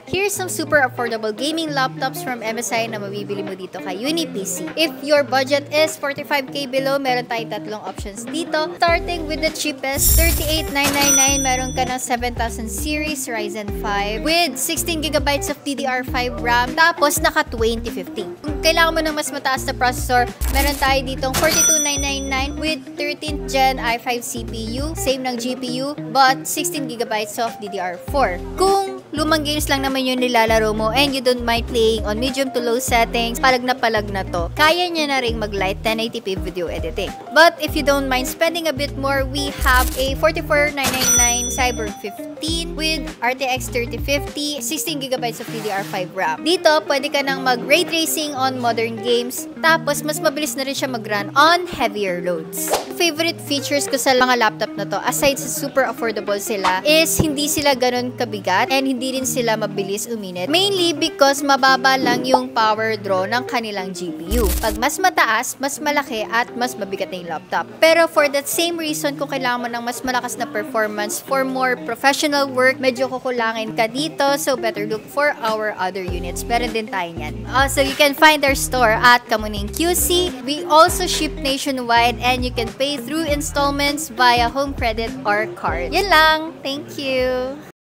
Here's some super affordable gaming laptops from MSI na mabibili mo dito kay UniPC. If your budget is 45k below, meron tayong tatlong options dito. Starting with the cheapest, 38,999, meron ka ng 7000 series Ryzen 5 with 16GB of DDR5 RAM, tapos naka 2050. Kung kailangan mo ng mas mataas na processor, meron tayo ditong 42,999 with 13th Gen i5 CPU, same ng GPU, but 16GB of DDR4. Kung lumang games lang naman yung nilalaro mo and you don't mind playing on medium to low settings, palag na to, kaya niya na rin mag-light 1080p video editing. But if you don't mind spending a bit more, we have a 44,999 Cyber 15 with RTX 3050, 16GB of DDR5 RAM. Dito, pwede ka nang mag-ray tracing on modern games, tapos mas mabilis na rin siya mag-run on heavier loads. Favorite features ko sa mga laptop na to, aside sa super affordable sila, is hindi sila ganun kabigat and hindi rin sila mabilis uminit. Mainly because mababa lang yung power draw ng kanilang GPU. Pag mas mataas, mas malaki at mas mabigat na yung laptop. Pero for that same reason, kung kailangan mo ng mas malakas na performance for more professional work, medyo kukulangin ka dito. So better look for our other units. Meron din tayo yan. Also, you can find our store at Kamuning QC. We also ship nationwide and you can pay through installments via home credit or card. Yan lang. Thank you!